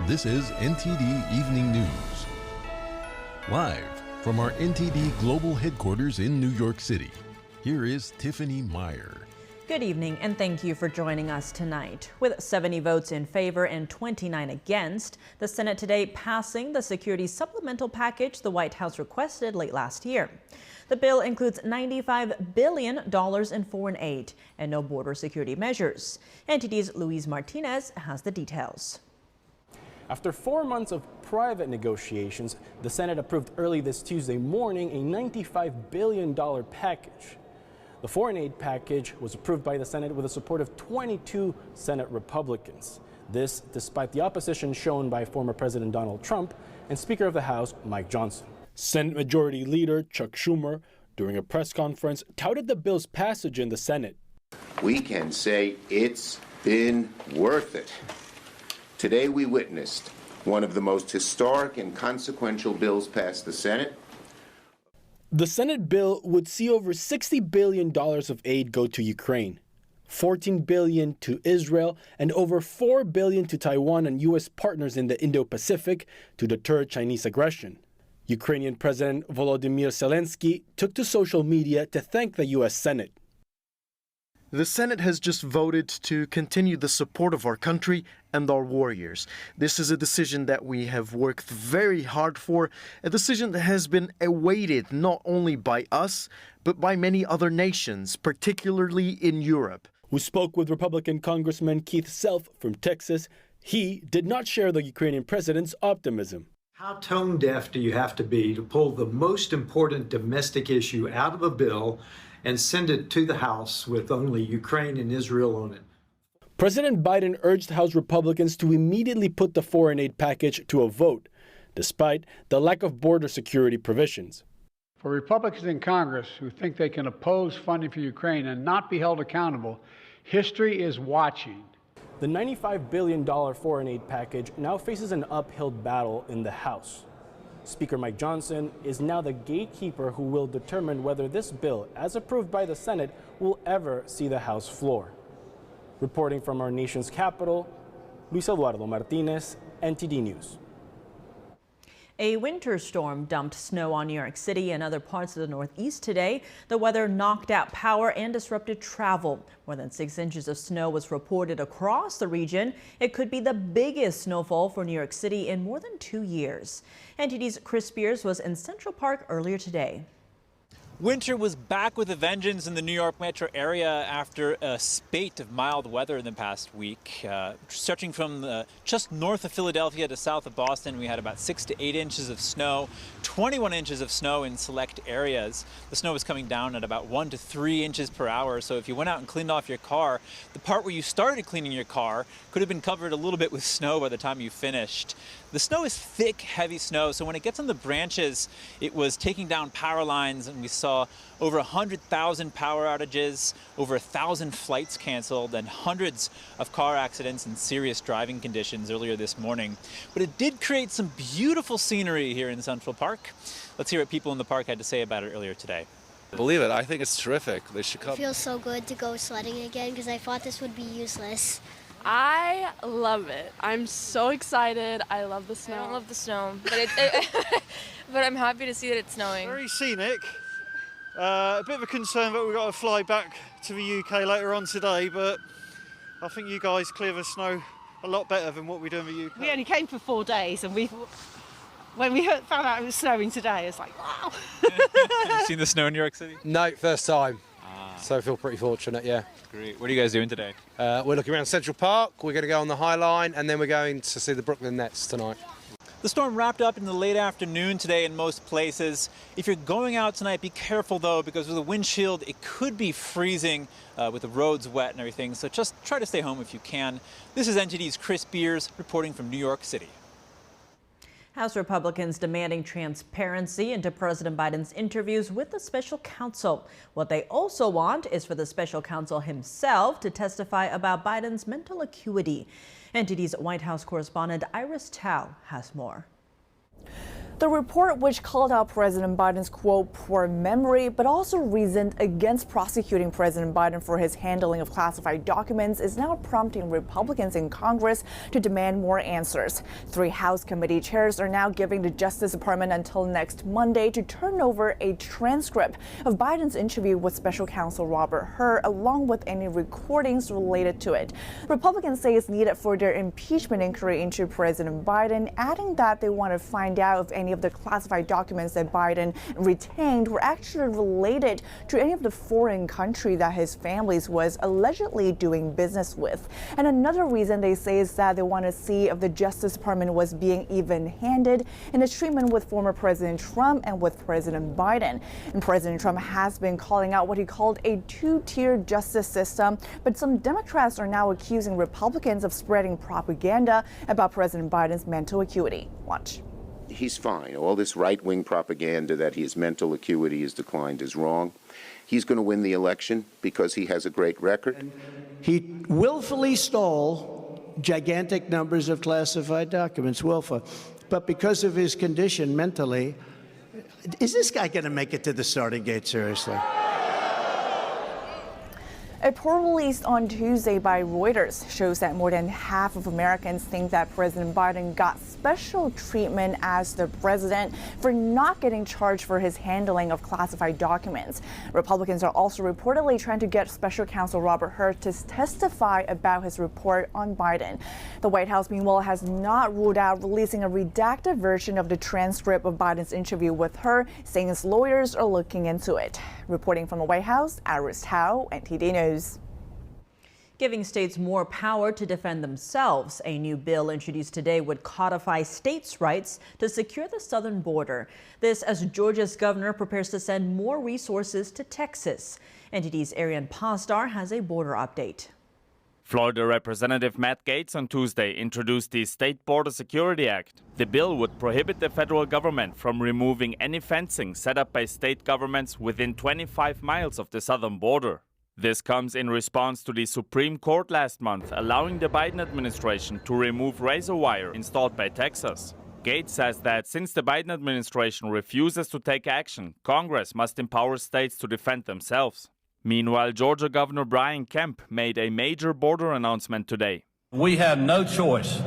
This is NTD Evening News. Live from our NTD Global Headquarters in New York City, here is Tiffany Meyer. Good evening and thank you for joining us tonight. With 70 votes in favor and 29 against, the Senate today passing the security supplemental package the White House requested late last year. The bill includes $95 billion in foreign aid and no border security measures. NTD's Luis Martinez has the details. After 4 months of private negotiations, the Senate approved early this Tuesday morning a $95 billion package. The foreign aid package was approved by the Senate with the support of 22 Senate Republicans. This despite the opposition shown by former President Donald Trump and Speaker of the House Mike Johnson. Senate Majority Leader Chuck Schumer, during a press conference, touted the bill's passage in the Senate. We can say it's been worth it. Today we witnessed one of the most historic and consequential bills passed the Senate. The Senate bill would see over $60 billion of aid go to Ukraine, $14 billion to Israel, and over $4 billion to Taiwan and U.S. partners in the Indo-Pacific to deter Chinese aggression. Ukrainian President Volodymyr Zelensky took to social media to thank the U.S. Senate. The Senate has just voted to continue the support of our country and our warriors. This is a decision that we have worked very hard for, a decision that has been awaited not only by us, but by many other nations, particularly in Europe. We spoke with Republican Congressman Keith Self from Texas. He did not share the Ukrainian president's optimism. How tone deaf do you have to be to pull the most important domestic issue out of a bill and send it to the House with only Ukraine and Israel on it? President Biden urged House Republicans to immediately put the foreign aid package to a vote, despite the lack of border security provisions. For Republicans in Congress who think they can oppose funding for Ukraine and not be held accountable, history is watching. The $95 billion foreign aid package now faces an uphill battle in the House. Speaker Mike Johnson is now the gatekeeper who will determine whether this bill, as approved by the Senate, will ever see the House floor. Reporting from our nation's capital, Luis Eduardo Martinez, NTD News. A winter storm dumped snow on New York City and other parts of the Northeast today. The weather knocked out power and disrupted travel. More than 6 inches of snow was reported across the region. It could be the biggest snowfall for New York City in more than 2 years. NTD's Chris Spears was in Central Park earlier today. Winter was back with a vengeance in the New York metro area after a spate of mild weather in the past week. Stretching from just north of Philadelphia to south of Boston, we had about 6 to 8 inches of snow, 21 inches of snow in select areas. The snow was coming down at about 1 to 3 inches per hour, so if you went out and cleaned off your car, the part where you started cleaning your car could have been covered a little bit with snow by the time you finished. The snow is thick, heavy snow, so when it gets on the branches, it was taking down power lines, and we saw over 100,000 power outages, over 1,000 flights canceled, and hundreds of car accidents and serious driving conditions earlier this morning. But it did create some beautiful scenery here in Central Park. Let's hear what people in the park had to say about it earlier today. Believe it, I think it's terrific. They should come. It feels so good to go sledding again because I thought this would be useless. I love it. I'm so excited. I love the snow. I don't love the snow, but but I'm happy to see that it's snowing. Very scenic. A bit of a concern that we've got to fly back to the UK later on today, but I think you guys clear the snow a lot better than what we do in the UK. We only came for 4 days, and when we found out it was snowing today, it's like, wow. Have you seen the snow in New York City? No, first time. So I feel pretty fortunate, yeah. Great. What are you guys doing today? We're looking around Central Park. We're going to go on the High Line, and then we're going to see the Brooklyn Nets tonight. The storm wrapped up in the late afternoon today in most places. If you're going out tonight, be careful though, because with the windshield, it could be freezing with the roads wet and everything. So just try to stay home if you can. This is NTD's Chris Spears reporting from New York City. House Republicans demanding transparency into President Biden's interviews with the special counsel. What they also want is for the special counsel himself to testify about Biden's mental acuity. NTD's White House correspondent Iris Tao has more. The report, which called out President Biden's, quote, poor memory, but also reasoned against prosecuting President Biden for his handling of classified documents, is now prompting Republicans in Congress to demand more answers. 3 House committee chairs are now giving the Justice Department until next Monday to turn over a transcript of Biden's interview with Special Counsel Robert Hur, along with any recordings related to it. Republicans say it's needed for their impeachment inquiry into President Biden, adding that they want to find out if any of the classified documents that Biden retained were actually related to any of the foreign country that his family was allegedly doing business with. And another reason they say is that they want to see if the Justice Department was being even-handed in its treatment with former President Trump and with President Biden. And President Trump has been calling out what he called a 2-tier justice system, but some Democrats are now accusing Republicans of spreading propaganda about President Biden's mental acuity. Watch. He's fine. All this right-wing propaganda that his mental acuity has declined is wrong. He's going to win the election because he has a great record. He willfully stole gigantic numbers of classified documents, but because of his condition mentally, is this guy going to make it to the starting gate, seriously? A poll released on Tuesday by Reuters shows that more than half of Americans think that President Biden got special treatment as the president for not getting charged for his handling of classified documents. Republicans are also reportedly trying to get Special Counsel Robert Hur to testify about his report on Biden. The White House, meanwhile, has not ruled out releasing a redacted version of the transcript of Biden's interview with Hur, saying his lawyers are looking into it. Reporting from the White House, Iris Tao, NTD News. Giving states more power to defend themselves. A new bill introduced today would codify states' rights to secure the southern border. This as Georgia's governor prepares to send more resources to Texas. NTD's Arian Pastar has a border update. Florida Representative Matt Gaetz on Tuesday introduced the State Border Security Act. The bill would prohibit the federal government from removing any fencing set up by state governments within 25 miles of the southern border. This comes in response to the Supreme Court last month allowing the Biden administration to remove razor wire installed by Texas. Gaetz says that since the Biden administration refuses to take action, Congress must empower states to defend themselves. Meanwhile, Georgia Governor Brian Kemp made a major border announcement today. We have no choice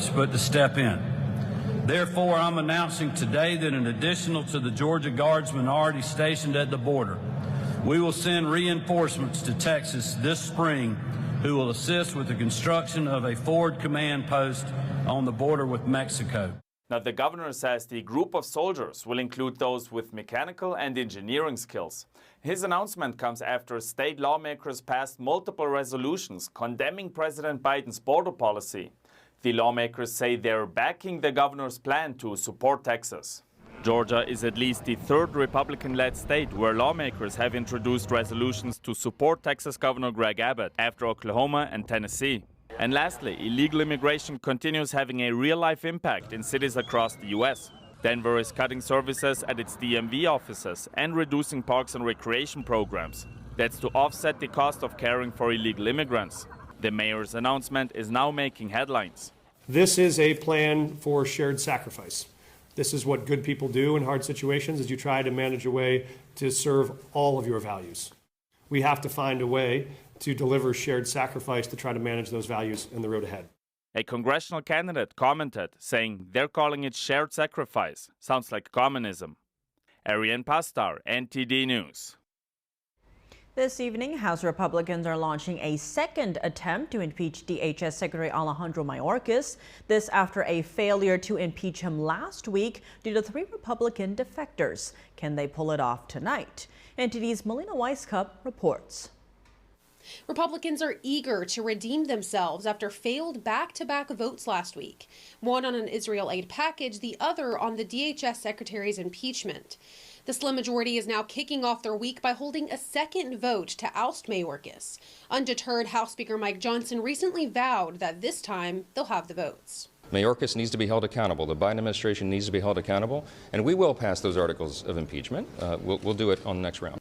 but to step in. Therefore, I'm announcing today that in addition to the Georgia Guardsmen already stationed at the border, we will send reinforcements to Texas this spring who will assist with the construction of a forward command post on the border with Mexico. Now, the governor says the group of soldiers will include those with mechanical and engineering skills. His announcement comes after state lawmakers passed multiple resolutions condemning President Biden's border policy. The lawmakers say they're backing the governor's plan to support Texas. Georgia is at least the third Republican-led state where lawmakers have introduced resolutions to support Texas Governor Greg Abbott after Oklahoma and Tennessee. And lastly, illegal immigration continues having a real-life impact in cities across the U.S. Denver is cutting services at its DMV offices and reducing parks and recreation programs. That's to offset the cost of caring for illegal immigrants. The mayor's announcement is now making headlines. This is a plan for shared sacrifice. This is what good people do in hard situations, as you try to manage a way to serve all of your values. We have to find a way to deliver shared sacrifice to try to manage those values in the road ahead. A congressional candidate commented, saying they're calling it shared sacrifice. Sounds like communism. Arian Pastar, NTD News. This evening, House Republicans are launching a second attempt to impeach DHS Secretary Alejandro Mayorkas. This after a failure to impeach him last week due to 3 Republican defectors. Can they pull it off tonight? NTD's Melina Weiskup reports. Republicans are eager to redeem themselves after failed back-to-back votes last week, one on an Israel aid package, the other on the DHS Secretary's impeachment. The slim majority is now kicking off their week by holding a second vote to oust Mayorkas. Undeterred, House Speaker Mike Johnson recently vowed that this time they'll have the votes. Mayorkas needs to be held accountable. The Biden administration needs to be held accountable, and we will pass those articles of impeachment. We'll do it on the next round.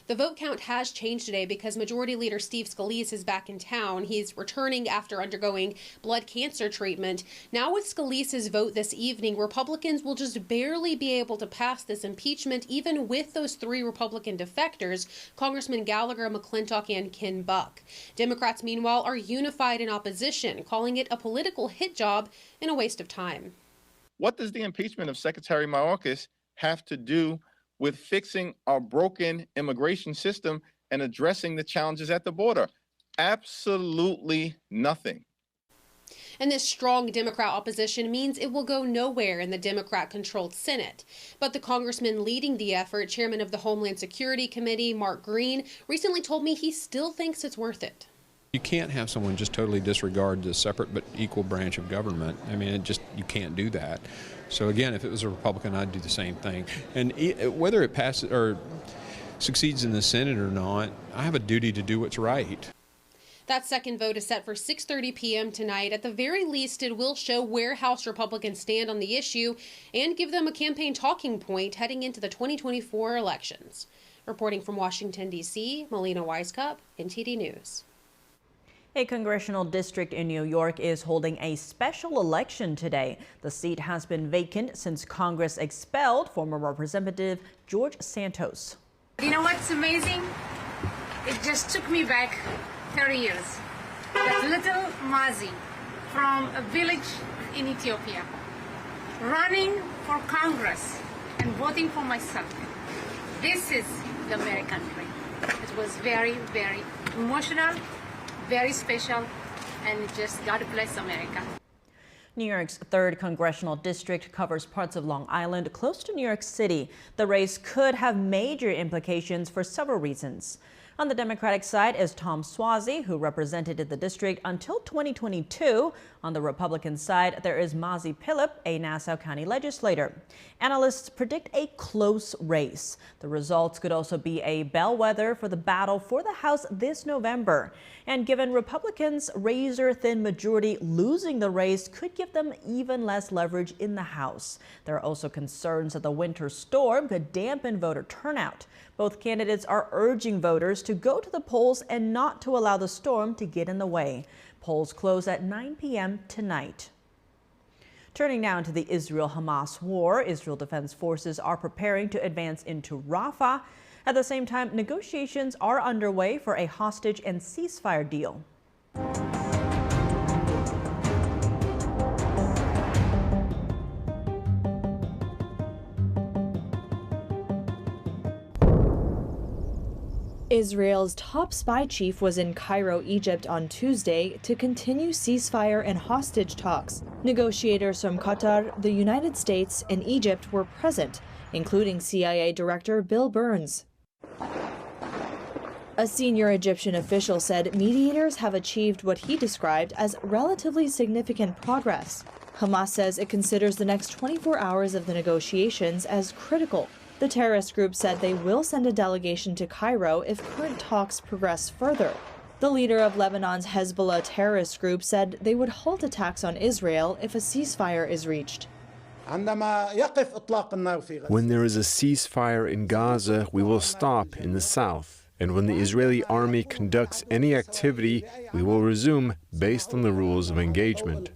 The vote count has changed today because Majority Leader Steve Scalise is back in town. He's returning after undergoing blood cancer treatment. Now with Scalise's vote this evening, Republicans will just barely be able to pass this impeachment, even with those 3 Republican defectors, Congressman Gallagher, McClintock, and Ken Buck. Democrats, meanwhile, are unified in opposition, calling it a political hit job and a waste of time. What does the impeachment of Secretary Mayorkas have to do with fixing our broken immigration system and addressing the challenges at the border? Absolutely nothing. And this strong Democrat opposition means it will go nowhere in the Democrat-controlled Senate. But the congressman leading the effort, chairman of the Homeland Security Committee, Mark Green, recently told me he still thinks it's worth it. You can't have someone just totally disregard the separate but equal branch of government. I mean, you can't do that. So again, if it was a Republican, I'd do the same thing. And whether it passes or succeeds in the Senate or not, I have a duty to do what's right. That second vote is set for 6:30 p.m. tonight. At the very least, it will show where House Republicans stand on the issue and give them a campaign talking point heading into the 2024 elections. Reporting from Washington, D.C., Melina Weiskup, NTD News. A congressional district in New York is holding a special election today. The seat has been vacant since Congress expelled former Representative George Santos. You know what's amazing? It just took me back 30 years. That little Mazi from a village in Ethiopia running for Congress and voting for myself. This is the American dream. It was very, very emotional, very special, and just God bless America. New York's 3rd congressional district covers parts of Long Island, close to New York City. The race could have major implications for several reasons. On the Democratic side is Tom Suozzi, who represented the district until 2022. On the Republican side, there is Mazi Pilip, a Nassau County legislator. Analysts predict a close race. The results could also be a bellwether for the battle for the House this November. And given Republicans' razor-thin majority, losing the race could give them even less leverage in the House. There are also concerns that the winter storm could dampen voter turnout. Both candidates are urging voters to go to the polls and not to allow the storm to get in the way. Polls close at 9 p.m. tonight. Turning now to the Israel-Hamas war, Israel Defense Forces are preparing to advance into Rafah. At the same time, negotiations are underway for a hostage and ceasefire deal. Israel's top spy chief was in Cairo, Egypt on Tuesday to continue ceasefire and hostage talks. Negotiators from Qatar, the United States, and Egypt were present, including CIA Director Bill Burns. A senior Egyptian official said mediators have achieved what he described as relatively significant progress. Hamas says it considers the next 24 hours of the negotiations as critical. The terrorist group said they will send a delegation to Cairo if current talks progress further. The leader of Lebanon's Hezbollah terrorist group said they would halt attacks on Israel if a ceasefire is reached. When there is a ceasefire in Gaza, we will stop in the south. And when the Israeli army conducts any activity, we will resume based on the rules of engagement.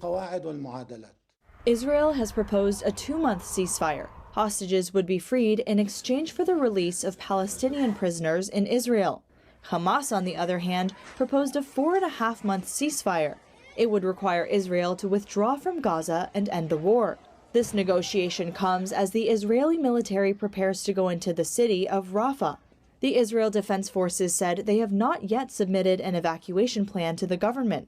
Israel has proposed a 2-month ceasefire. Hostages would be freed in exchange for the release of Palestinian prisoners in Israel. Hamas, on the other hand, proposed a 4.5-month ceasefire. It would require Israel to withdraw from Gaza and end the war. This negotiation comes as the Israeli military prepares to go into the city of Rafah. The Israel Defense Forces said they have not yet submitted an evacuation plan to the government.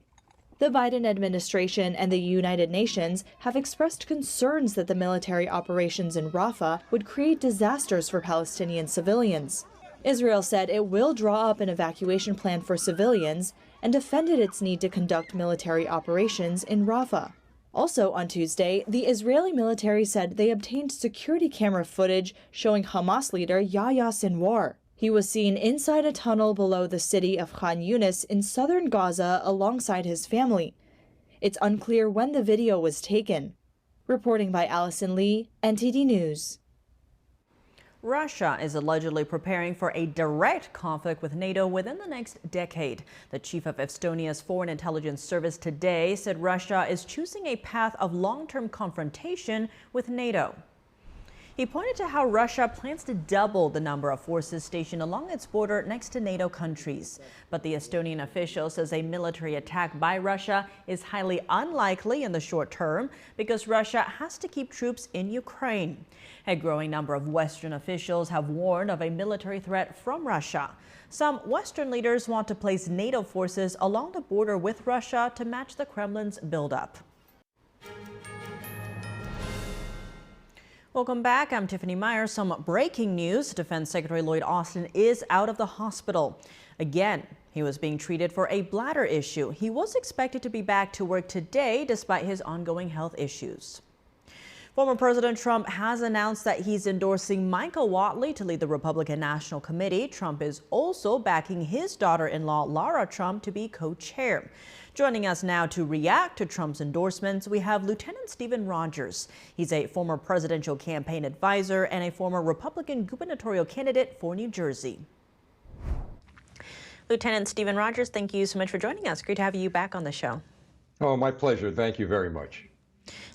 The Biden administration and the United Nations have expressed concerns that the military operations in Rafah would create disasters for Palestinian civilians. Israel said it will draw up an evacuation plan for civilians and defended its need to conduct military operations in Rafah. Also on Tuesday, the Israeli military said they obtained security camera footage showing Hamas leader Yahya Sinwar. He was seen inside a tunnel below the city of Khan Yunis in southern Gaza alongside his family. It's unclear when the video was taken. Reporting by Allison Lee, NTD News. Russia is allegedly preparing for a direct conflict with NATO within the next decade. The chief of Estonia's Foreign Intelligence Service today said Russia is choosing a path of long-term confrontation with NATO. He pointed to how Russia plans to double the number of forces stationed along its border next to NATO countries. But the Estonian official says a military attack by Russia is highly unlikely in the short term because Russia has to keep troops in Ukraine. A growing number of Western officials have warned of a military threat from Russia. Some Western leaders want to place NATO forces along the border with Russia to match the Kremlin's buildup. Welcome back. I'm Tiffany Meyer. Some breaking news. Defense Secretary Lloyd Austin is out of the hospital. Again, he was being treated for a bladder issue. He was expected to be back to work today despite his ongoing health issues. Former President Trump has announced that he's endorsing Michael Whatley to lead the Republican National Committee. Trump is also backing his daughter-in-law, Lara Trump, to be co-chair. Joining us now to react to Trump's endorsements, we have Lieutenant Stephen Rogers. He's a former presidential campaign advisor and a former Republican gubernatorial candidate for New Jersey. Lieutenant Stephen Rogers, thank you so much for joining us. Great to have you back on the show. Oh, my pleasure. Thank you very much.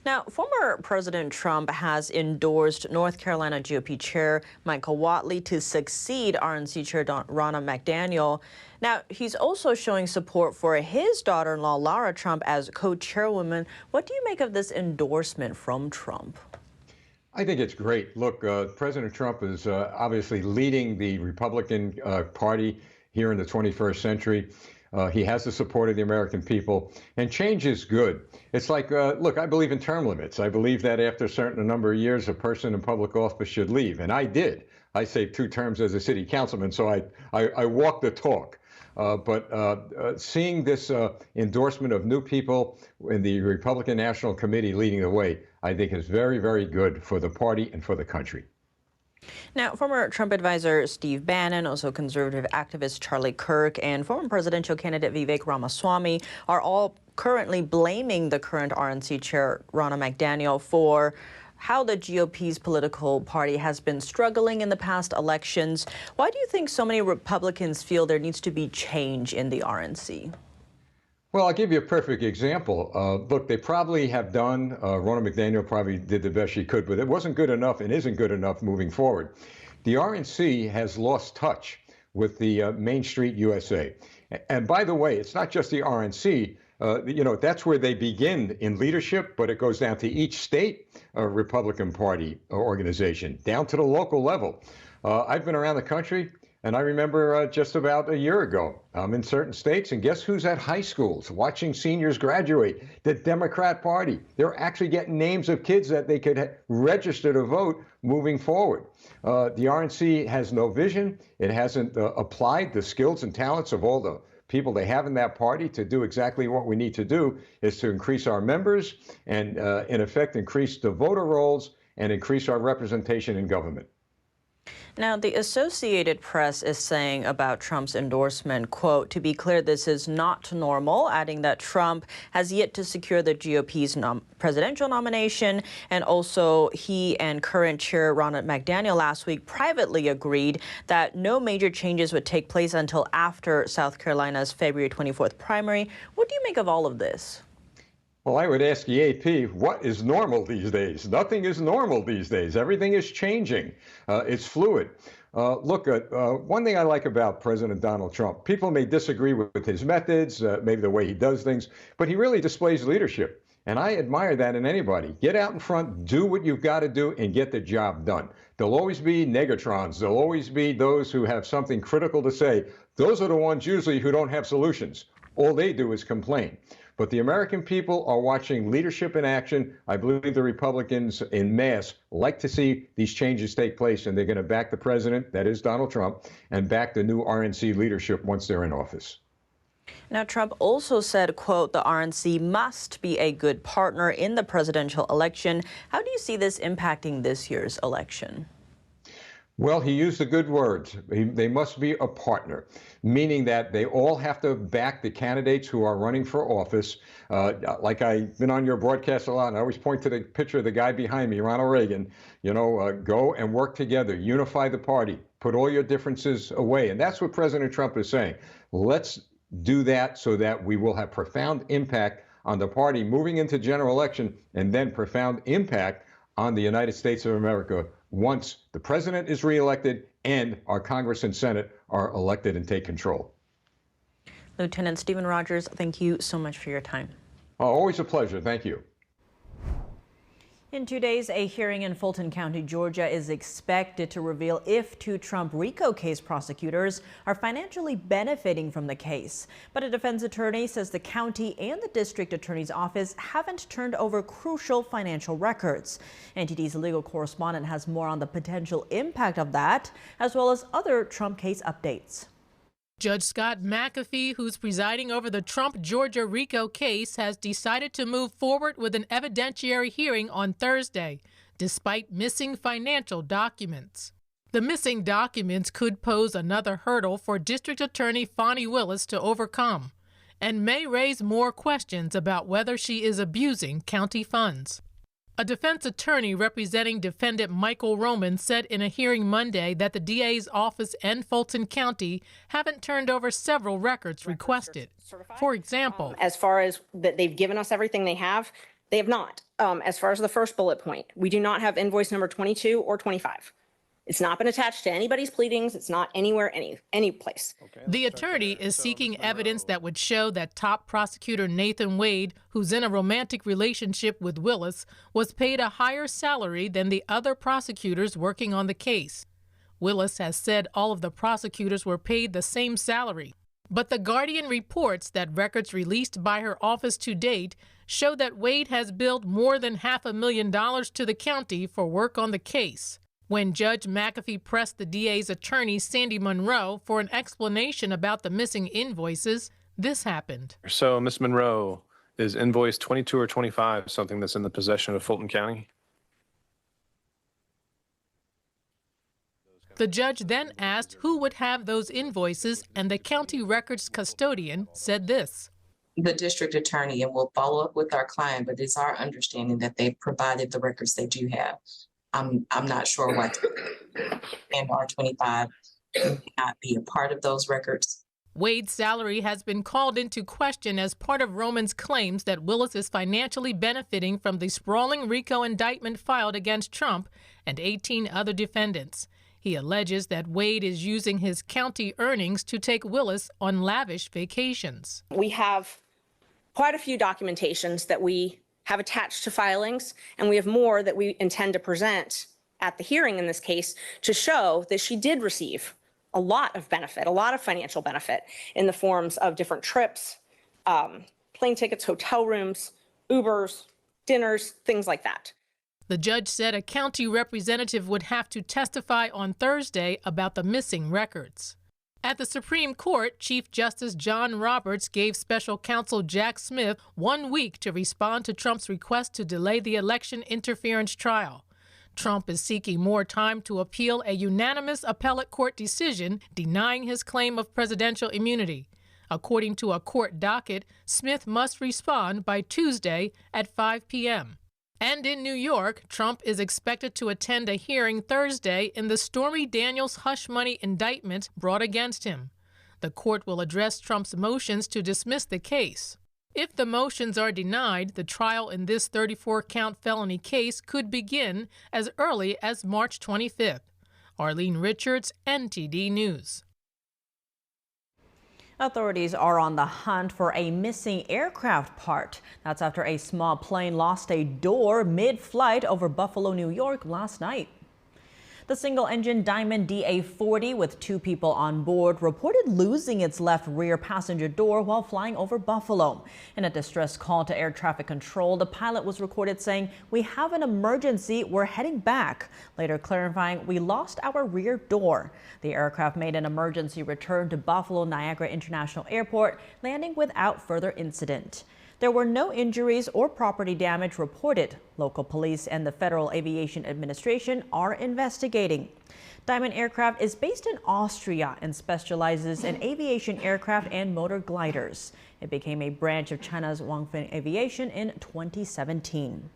Now, former President Trump has endorsed North Carolina GOP Chair Michael Whatley to succeed RNC Chair Ronna McDaniel. Now, he's also showing support for his daughter-in-law, Lara Trump, as co-chairwoman. What do you make of this endorsement from Trump? I think it's great. Look, President Trump is obviously leading the Republican Party here in the 21st century. He has the support of the American people, and change is good. It's like, look, I believe in term limits. I believe that after a certain number of years, a person in public office should leave, and I did. I saved 2 terms as a city councilman, so I walk the talk. But seeing this endorsement of new people in the Republican National Committee leading the way, I think is very, very good for the party and for the country. Now, former Trump advisor Steve Bannon, also conservative activist Charlie Kirk, and former presidential candidate Vivek Ramaswamy are all currently blaming the current RNC chair, Ronna McDaniel, for how the GOP's political party has been struggling in the past elections. Why do you think so many Republicans feel there needs to be change in the RNC? Well, I'll give you a perfect example. Look, they probably have done, Ronna McDaniel probably did the best she could, but it wasn't good enough and isn't good enough moving forward. The RNC has lost touch with the Main Street USA. And by the way, it's not just the RNC. You know, that's where they begin in leadership, but it goes down to each state Republican Party organization, down to the local level. I've been around the country. And I remember just about a year ago, I'm in certain states, and guess who's at high schools watching seniors graduate? The Democrat Party. They're actually getting names of kids that they could register to vote moving forward. The RNC has no vision. It hasn't applied the skills and talents of all the people they have in that party to do exactly what we need to do, is to increase our members and, in effect, increase the voter rolls and increase our representation in government. Now, the Associated Press is saying about Trump's endorsement, quote, "To be clear, this is not normal," adding that Trump has yet to secure the GOP's presidential nomination. And also, he and current chair Ronna McDaniel last week privately agreed that no major changes would take place until after South Carolina's February 24th primary. What do you make of all of this? Well, I would ask the AP, what is normal these days? Nothing is normal these days. Everything is changing. It's fluid. Look, one thing I like about President Donald Trump, people may disagree with his methods, maybe the way he does things, but he really displays leadership. And I admire that in anybody. Get out in front, do what you've got to do, and get the job done. There'll always be negatrons. There'll always be those who have something critical to say. Those are the ones usually who don't have solutions. All they do is complain. But the American people are watching leadership in action. I believe the Republicans en masse like to see these changes take place, and they're going to back the president, that is Donald Trump, and back the new RNC leadership once they're in office. Now, Trump also said, quote, "The RNC must be a good partner in the presidential election." How do you see this impacting this year's election? Well, he used the good words. They must be a partner, meaning that they all have to back the candidates who are running for office. Like I've been on your broadcast a lot, and I always point to the picture of the guy behind me, Ronald Reagan. You know, go and work together, unify the party, put all your differences away. And that's what President Trump is saying. Let's do that so that we will have profound impact on the party moving into general election, and then profound impact on the United States of America once the president is reelected and our Congress and Senate are elected and take control. Lieutenant Stephen Rogers, thank you so much for your time. Always a pleasure. Thank you. In 2 days, a hearing in Fulton County, Georgia is expected to reveal if two Trump RICO case prosecutors are financially benefiting from the case. But a defense attorney says the county and the district attorney's office haven't turned over crucial financial records. NTD's legal correspondent has more on the potential impact of that, as well as other Trump case updates. Judge Scott McAfee, who's presiding over the Trump Georgia RICO case, has decided to move forward with an evidentiary hearing on Thursday, despite missing financial documents. The missing documents could pose another hurdle for District Attorney Fani Willis to overcome, and may raise more questions about whether she is abusing county funds. A defense attorney representing defendant Michael Roman said in a hearing Monday that the DA's office and Fulton County haven't turned over several records requested. For example, as far as that they've given us everything they have not. As far as the first bullet point, we do not have invoice number 22 or 25. It's not been attached to anybody's pleadings. It's not anywhere, any place. The attorney is seeking evidence that would show that top prosecutor Nathan Wade, who's in a romantic relationship with Willis, was paid a higher salary than the other prosecutors working on the case. Willis has said all of the prosecutors were paid the same salary. But The Guardian reports that records released by her office to date show that Wade has billed more than $500,000 to the county for work on the case. When Judge McAfee pressed the DA's attorney, Sandy Monroe, for an explanation about the missing invoices, this happened. So, Ms. Monroe, is invoice 22 or 25 something that's in the possession of Fulton County? The judge then asked who would have those invoices, and the county records custodian said this. The district attorney, and we'll follow up with our client, but it's our understanding that they provided the records they do have. I'm not sure what and R25 may not be a part of those records. Wade's salary has been called into question as part of Roman's claims that Willis is financially benefiting from the sprawling RICO indictment filed against Trump and 18 other defendants. He alleges that Wade is using his county earnings to take Willis on lavish vacations. We have quite a few documentations that we have attached to filings, and we have more that we intend to present at the hearing in this case to show that she did receive a lot of benefit, a lot of financial benefit in the forms of different trips, plane tickets, hotel rooms, Ubers, dinners, things like that. The judge said a county representative would have to testify on Thursday about the missing records. At the Supreme Court, Chief Justice John Roberts gave special counsel Jack Smith 1 week to respond to Trump's request to delay the election interference trial. Trump is seeking more time to appeal a unanimous appellate court decision denying his claim of presidential immunity. According to a court docket, Smith must respond by Tuesday at 5 p.m. And in New York, Trump is expected to attend a hearing Thursday in the Stormy Daniels hush money indictment brought against him. The court will address Trump's motions to dismiss the case. If the motions are denied, the trial in this 34-count felony case could begin as early as March 25th. Arlene Richards, NTD News. Authorities are on the hunt for a missing aircraft part. That's after a small plane lost a door mid-flight over Buffalo, New York last night. The single-engine Diamond DA-40 with 2 people on board reported losing its left rear passenger door while flying over Buffalo. In a distress call to air traffic control, the pilot was recorded saying, "We have an emergency, we're heading back," later clarifying, "We lost our rear door." The aircraft made an emergency return to Buffalo Niagara International Airport, landing without further incident. There were no injuries or property damage reported. Local police and the Federal Aviation Administration are investigating. Diamond Aircraft is based in Austria and specializes in aviation aircraft and motor gliders. It became a branch of China's Wangfeng Aviation in 2017.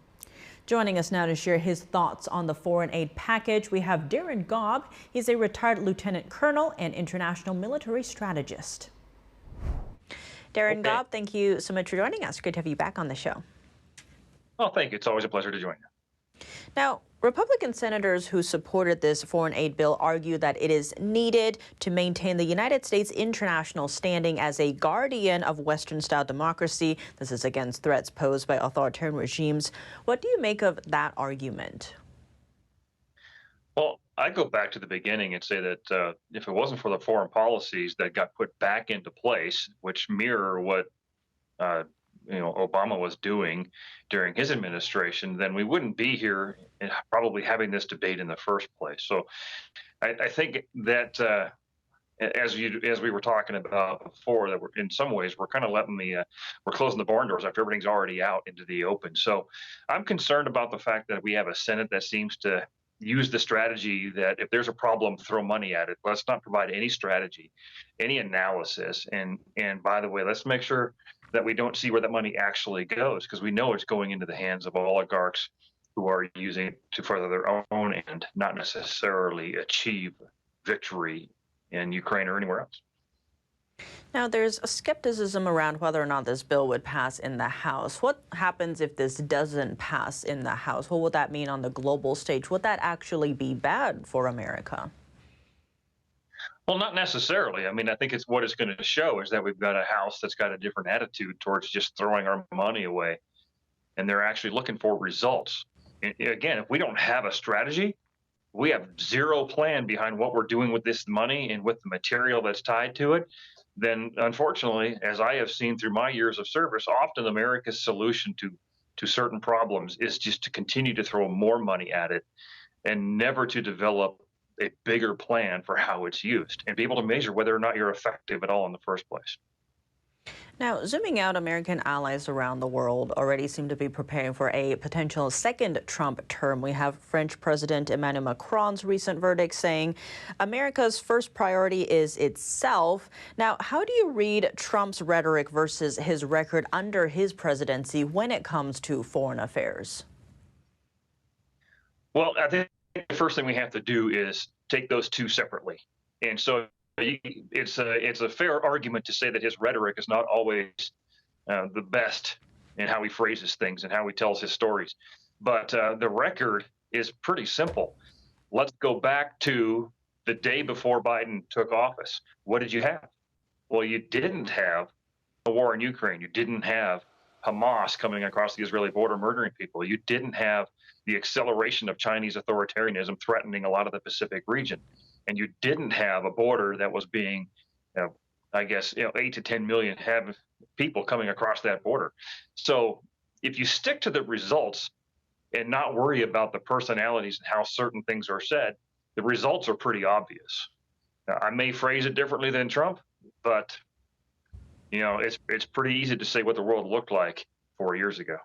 Joining us now to share his thoughts on the foreign aid package, we have Darren Gobb. He's a retired lieutenant colonel and international military strategist. Darren Gobb, thank you so much for joining us. Great to have you back on the show. Oh, thank you. It's always a pleasure to join you. Now, Republican senators who supported this foreign aid bill argue that it is needed to maintain the United States' international standing as a guardian of Western-style democracy. This is against threats posed by authoritarian regimes. What do you make of that argument? Well, I go back to the beginning and say that if it wasn't for the foreign policies that got put back into place, which mirror what Obama was doing during his administration, then we wouldn't be here and probably having this debate in the first place. So I think that as we were talking about before, that we're in some ways we're kind of letting we're closing the barn doors after everything's already out into the open. So I'm concerned about the fact that we have a Senate that seems to use the strategy that if there's a problem, throw money at it. Let's not provide any strategy, any analysis. And by the way, let's make sure that we don't see where that money actually goes, because we know it's going into the hands of oligarchs who are using it to further their own end, not necessarily achieve victory in Ukraine or anywhere else. Now, there's a skepticism around whether or not this bill would pass in the House. What happens if this doesn't pass in the House? What would that mean on the global stage? Would that actually be bad for America? Well, not necessarily. I mean, I think it's what it's going to show is that we've got a House that's got a different attitude towards just throwing our money away. And they're actually looking for results. And again, if we don't have a strategy, we have zero plan behind what we're doing with this money and with the material that's tied to it, then unfortunately, as I have seen through my years of service, often America's solution to certain problems is just to continue to throw more money at it and never to develop a bigger plan for how it's used and be able to measure whether or not you're effective at all in the first place. Now, zooming out, American allies around the world already seem to be preparing for a potential second Trump term. We have French President Emmanuel Macron's recent verdict saying America's first priority is itself. Now, how do you read Trump's rhetoric versus his record under his presidency when it comes to foreign affairs? Well, I think the first thing we have to do is take those two separately. And so it's a fair argument to say that his rhetoric is not always the best in how he phrases things and how he tells his stories. But the record is pretty simple. Let's go back to the day before Biden took office. What did you have? Well, you didn't have a war in Ukraine. You didn't have Hamas coming across the Israeli border murdering people. You didn't have the acceleration of Chinese authoritarianism threatening a lot of the Pacific region. And you didn't have a border that was being, 8 to 10 million people coming across that border. So if you stick to the results and not worry about the personalities and how certain things are said, the results are pretty obvious. Now, I may phrase it differently than Trump, but it's pretty easy to say what the world looked like 4 years ago.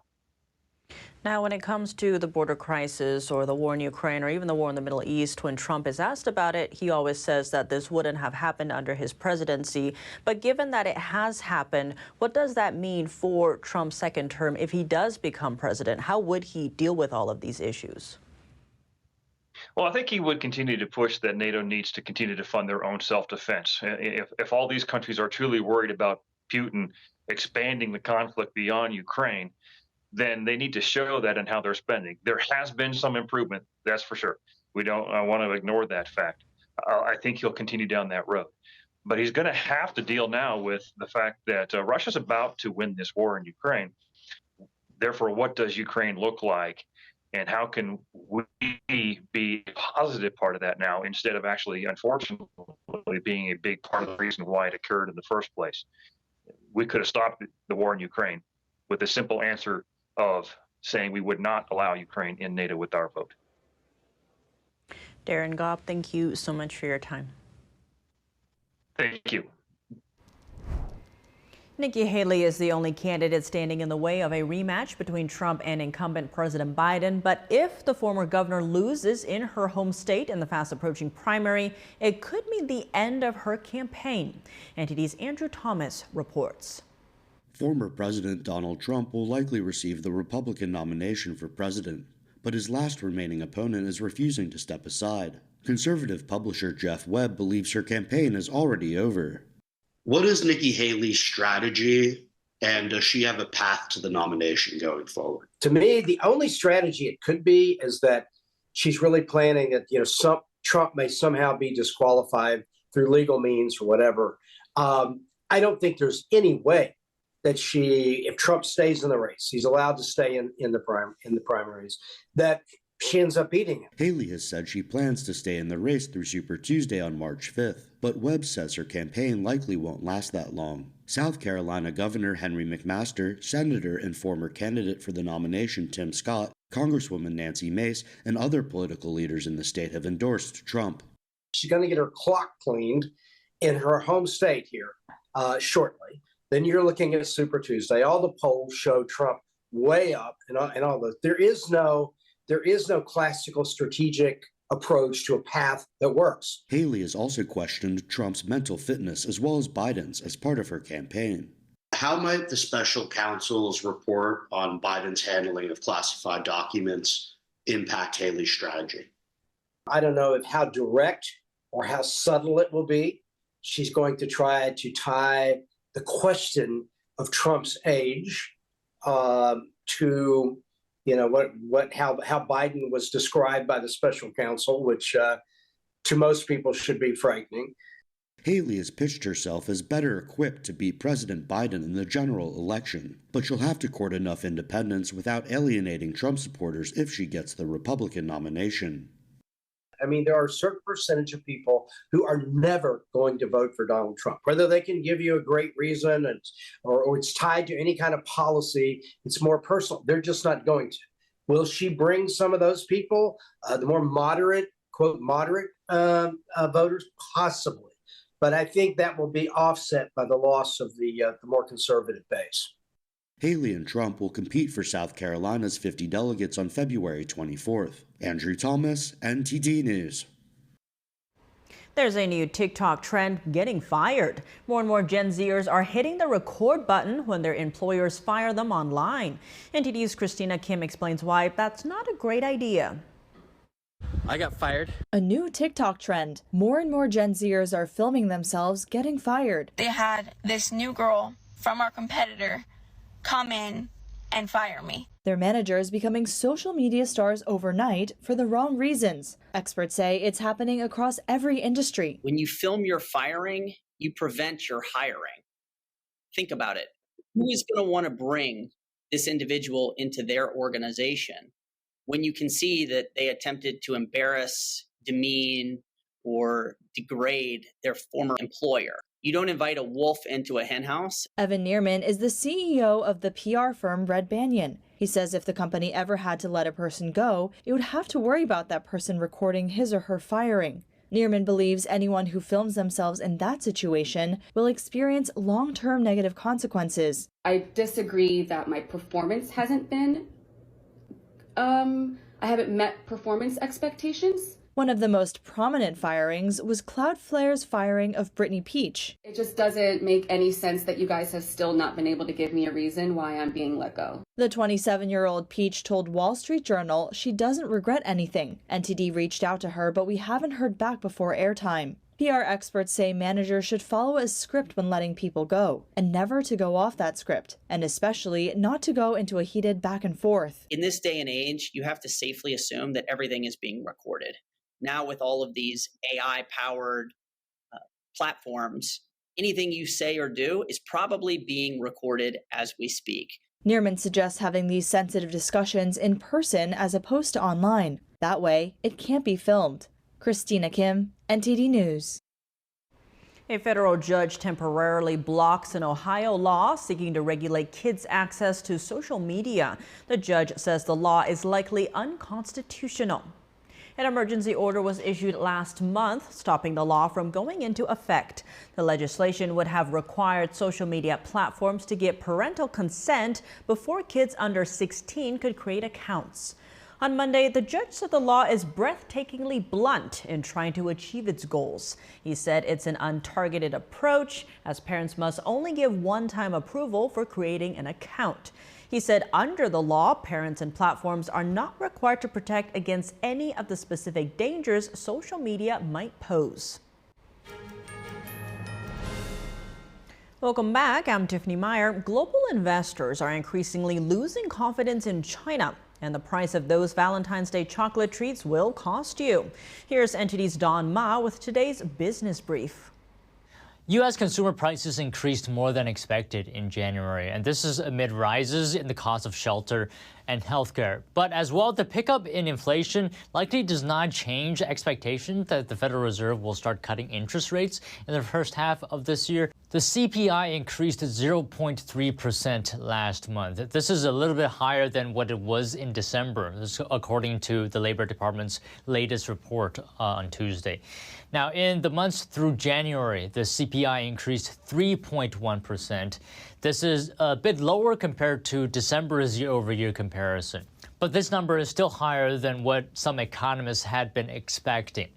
Now, when it comes to the border crisis or the war in Ukraine or even the war in the Middle East, when Trump is asked about it, he always says that this wouldn't have happened under his presidency. But given that it has happened, what does that mean for Trump's second term if he does become president? How would he deal with all of these issues? Well, I think he would continue to push that NATO needs to continue to fund their own self-defense. If all these countries are truly worried about Putin expanding the conflict beyond Ukraine, then they need to show that in how they're spending. There has been some improvement, that's for sure. We don't want to ignore that fact. I think he'll continue down that road. But he's going to have to deal now with the fact that Russia's about to win this war in Ukraine. Therefore, what does Ukraine look like? And how can we be a positive part of that now instead of actually, unfortunately, being a big part of the reason why it occurred in the first place? We could have stopped the war in Ukraine with a simple answer of saying we would not allow Ukraine in NATO with our vote. Darren Gobb, thank you so much for your time. Thank you. Nikki Haley is the only candidate standing in the way of a rematch between Trump and incumbent President Biden. But if the former governor loses in her home state in the fast approaching primary, it could mean the end of her campaign. NTD's Andrew Thomas reports. Former President Donald Trump will likely receive the Republican nomination for president, but his last remaining opponent is refusing to step aside. Conservative publisher Jeff Webb believes her campaign is already over. What is Nikki Haley's strategy, and does she have a path to the nomination going forward? To me, the only strategy it could be is that she's really planning that, Trump may somehow be disqualified through legal means or whatever. I don't think there's any way that if Trump stays in the race, he's allowed to stay in the primaries, that she ends up beating him. Haley has said she plans to stay in the race through Super Tuesday on March 5th, but Webb says her campaign likely won't last that long. South Carolina Governor Henry McMaster, Senator and former candidate for the nomination Tim Scott, Congresswoman Nancy Mace, and other political leaders in the state have endorsed Trump. She's going to get her clock cleaned in her home state here shortly. Then you're looking at Super Tuesday. All the polls show Trump way up and all those. There is no classical strategic approach to a path that works. Haley has also questioned Trump's mental fitness as well as Biden's as part of her campaign. How might the special counsel's report on Biden's handling of classified documents impact Haley's strategy? I don't know how direct or how subtle it will be. She's going to try to tie the question of Trump's age to how Biden was described by the special counsel, which to most people should be frightening. Haley has pitched herself as better equipped to beat President Biden in the general election, but she'll have to court enough independence without alienating Trump supporters if she gets the Republican nomination. I mean, there are a certain percentage of people who are never going to vote for Donald Trump, whether they can give you a great reason or it's tied to any kind of policy. It's more personal. They're just not going to. Will she bring some of those people, the more moderate, quote, moderate voters? Possibly. But I think that will be offset by the loss of the more conservative base. Haley and Trump will compete for South Carolina's 50 delegates on February 24th. Andrew Thomas, NTD News. There's a new TikTok trend, getting fired. More and more Gen Zers are hitting the record button when their employers fire them online. NTD's Christina Kim explains why that's not a great idea. I got fired. A new TikTok trend. More and more Gen Zers are filming themselves getting fired. They had this new girl from our competitor come in and fire me. Their managers becoming social media stars overnight for the wrong reasons. Experts say it's happening across every industry. When you film your firing, you prevent your hiring. Think about it. Who is going to want to bring this individual into their organization when you can see that they attempted to embarrass, demean, or degrade their former employer? You don't invite a wolf into a henhouse. Evan Neerman is the CEO of the PR firm Red Banyan. He says if the company ever had to let a person go, it would have to worry about that person recording his or her firing. Neerman believes anyone who films themselves in that situation will experience long-term negative consequences. I disagree that my performance hasn't been, I haven't met performance expectations. One of the most prominent firings was Cloudflare's firing of Brittany Peach. It just doesn't make any sense that you guys have still not been able to give me a reason why I'm being let go. The 27-year-old Peach told Wall Street Journal she doesn't regret anything. NTD reached out to her, but we haven't heard back before airtime. PR experts say managers should follow a script when letting people go, and never to go off that script, and especially not to go into a heated back and forth. In this day and age, you have to safely assume that everything is being recorded. Now with all of these AI-powered platforms, anything you say or do is probably being recorded as we speak. Neerman suggests having these sensitive discussions in person as opposed to online. That way, it can't be filmed. Christina Kim, NTD News. A federal judge temporarily blocks an Ohio law seeking to regulate kids' access to social media. The judge says the law is likely unconstitutional. An emergency order was issued last month, stopping the law from going into effect. The legislation would have required social media platforms to get parental consent before kids under 16 could create accounts. On Monday, the judge said the law is breathtakingly blunt in trying to achieve its goals. He said it's an untargeted approach, as parents must only give one-time approval for creating an account. He said under the law, parents and platforms are not required to protect against any of the specific dangers social media might pose. Welcome back. I'm Tiffany Meyer. Global investors are increasingly losing confidence in China, and the price of those Valentine's Day chocolate treats will cost you. Here's NTD's Don Ma with today's business brief. U.S. consumer prices increased more than expected in January, and this is amid rises in the cost of shelter and healthcare. But as well, the pickup in inflation likely does not change expectations that the Federal Reserve will start cutting interest rates in the first half of this year. The CPI increased to 0.3% last month. This is a little bit higher than what it was in December, this according to the Labor Department's latest report on Tuesday. Now, in the months through January, the CPI increased 3.1%. This is a bit lower compared to December's year-over-year comparison. But this number is still higher than what some economists had been expecting.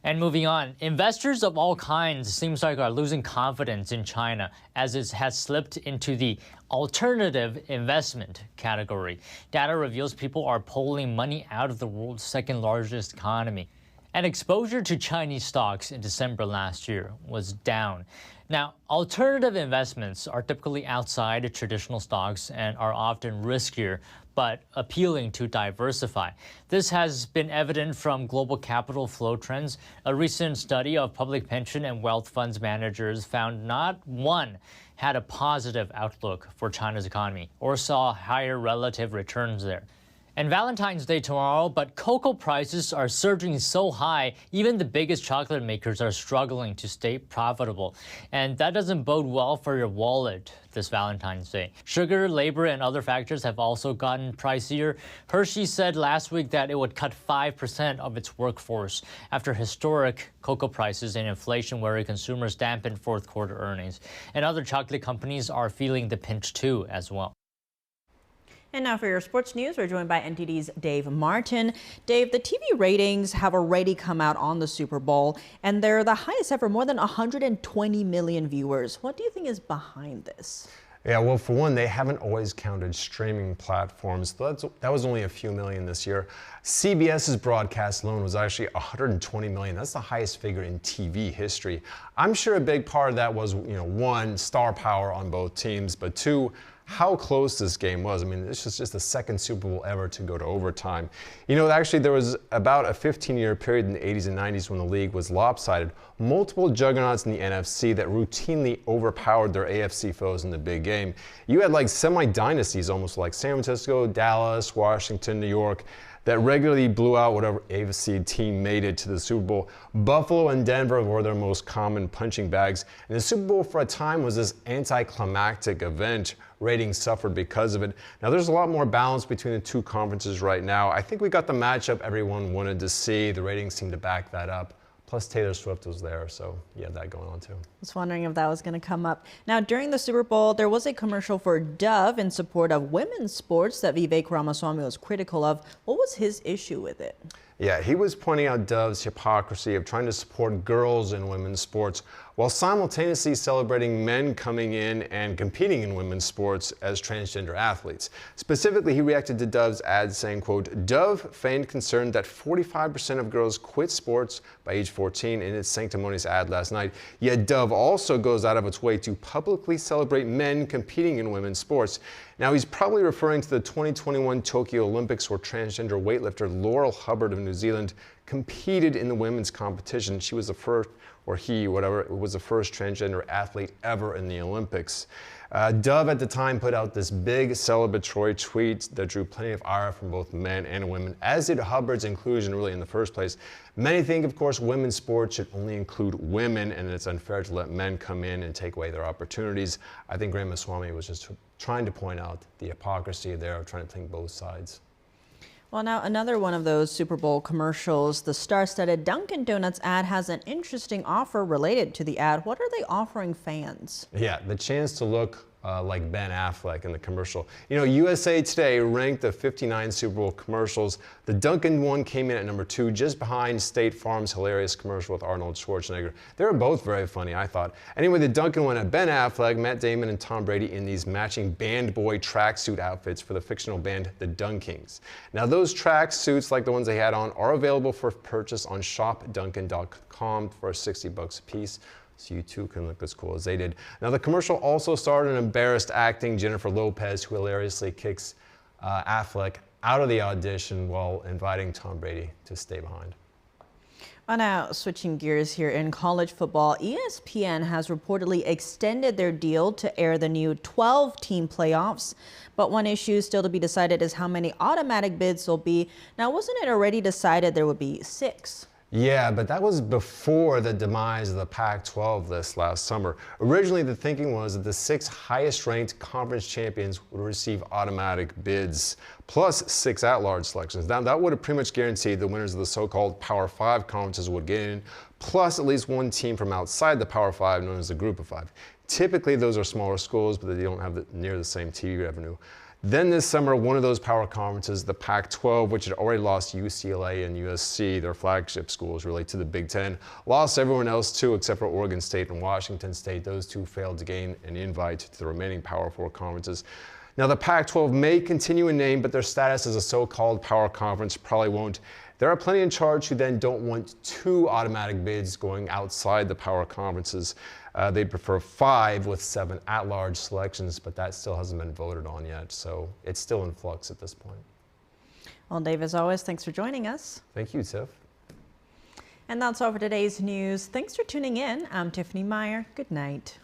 And moving on, investors of all kinds seems like are losing confidence in China as it has slipped into the alternative investment category. Data reveals people are pulling money out of the world's second largest economy. And exposure to Chinese stocks in December last year was down. Now, alternative investments are typically outside of traditional stocks and are often riskier, but appealing to diversify. This has been evident from global capital flow trends. A recent study of public pension and wealth funds managers found not one had a positive outlook for China's economy or saw higher relative returns there. And Valentine's Day tomorrow, but cocoa prices are surging so high, even the biggest chocolate makers are struggling to stay profitable. And that doesn't bode well for your wallet this Valentine's Day. Sugar, labor, and other factors have also gotten pricier. Hershey said last week that it would cut 5% of its workforce after historic cocoa prices and inflation worry consumers dampened fourth quarter earnings. And other chocolate companies are feeling the pinch too as well. And now for your sports news, we're joined by NTD's Dave Martin. Dave, the TV ratings have already come out on the Super Bowl, and they're the highest ever, more than 120 million viewers. What do you think is behind this? Yeah, well, for one, they haven't always counted streaming platforms. That was only a few million this year. CBS's broadcast alone was actually 120 million. That's the highest figure in TV history. I'm sure a big part of that was, one, star power on both teams, but two, how close this game was. I mean, this was just the second Super Bowl ever to go to overtime. Actually, there was about a 15-year period in the 80s and 90s when the league was lopsided. Multiple juggernauts in the NFC that routinely overpowered their AFC foes in the big game. You had like semi-dynasties, almost like San Francisco, Dallas, Washington, New York, that regularly blew out whatever AFC team made it to the Super Bowl. Buffalo and Denver were their most common punching bags. And the Super Bowl for a time was this anticlimactic event. Ratings suffered because of it. Now there's a lot more balance between the two conferences right now. I think we got the matchup everyone wanted to see. The ratings seem to back that up. Plus Taylor Swift was there, so you had that going on too. I was wondering if that was going to come up. Now, during the Super Bowl, there was a commercial for Dove in support of women's sports that Vivek Ramaswamy was critical of. What was his issue with it? Yeah, he was pointing out Dove's hypocrisy of trying to support girls in women's sports while simultaneously celebrating men coming in and competing in women's sports as transgender athletes. Specifically, he reacted to Dove's ad saying, quote, Dove feigned concern that 45% of girls quit sports by age 14 in its sanctimonious ad last night. Yet Dove also goes out of its way to publicly celebrate men competing in women's sports. Now, he's probably referring to the 2021 Tokyo Olympics where transgender weightlifter Laurel Hubbard of New Zealand competed in the women's competition. She was the first, or he, whatever, was the first transgender athlete ever in the Olympics. Dove at the time put out this big celebratory tweet that drew plenty of ire from both men and women, as did Hubbard's inclusion really in the first place. Many think, of course, women's sports should only include women, and it's unfair to let men come in and take away their opportunities. I think Ramaswamy was just trying to point out the hypocrisy there of trying to think both sides. Well, now another one of those Super Bowl commercials. The star-studded Dunkin' Donuts ad has an interesting offer related to the ad. What are they offering fans? Yeah, the chance to look like Ben Affleck in the commercial. You know, USA Today ranked the 59 Super Bowl commercials. The Dunkin' one came in at number 2, just behind State Farm's hilarious commercial with Arnold Schwarzenegger. They were both very funny, I thought. Anyway, the Dunkin' one had Ben Affleck, Matt Damon, and Tom Brady in these matching band boy tracksuit outfits for the fictional band, the Dunkings. Now, those tracksuits, like the ones they had on, are available for purchase on shopdunkin.com for $60 a piece. So you too can look as cool as they did. Now the commercial also starred an embarrassed acting Jennifer Lopez, who hilariously kicks Affleck out of the audition while inviting Tom Brady to stay behind. Well, now switching gears here in college football, ESPN has reportedly extended their deal to air the new 12-team playoffs. But one issue still to be decided is how many automatic bids will be. Now, wasn't it already decided there would be 6? Yeah, but that was before the demise of the Pac-12 list last summer. Originally, the thinking was that the 6 highest-ranked conference champions would receive automatic bids, plus 6 at-large selections. Now, that would have pretty much guaranteed the winners of the so-called Power 5 conferences would get in, plus at least one team from outside the Power 5, known as the Group of 5. Typically, those are smaller schools, but they don't have near the same TV revenue. Then this summer, one of those power conferences, the Pac-12, which had already lost UCLA and USC, their flagship schools, really, to the Big Ten, lost everyone else too, except for Oregon State and Washington State. Those two failed to gain an invite to the remaining Power 4 conferences. Now, the Pac-12 may continue in name, but their status as a so-called power conference probably won't. There are plenty in charge who then don't want 2 automatic bids going outside the power conferences. They'd prefer 5 with 7 at-large selections, but that still hasn't been voted on yet, so it's still in flux at this point. Well, Dave, as always, thanks for joining us. Thank you, Tiff. And that's all for today's news. Thanks for tuning in. I'm Tiffany Meyer. Good night.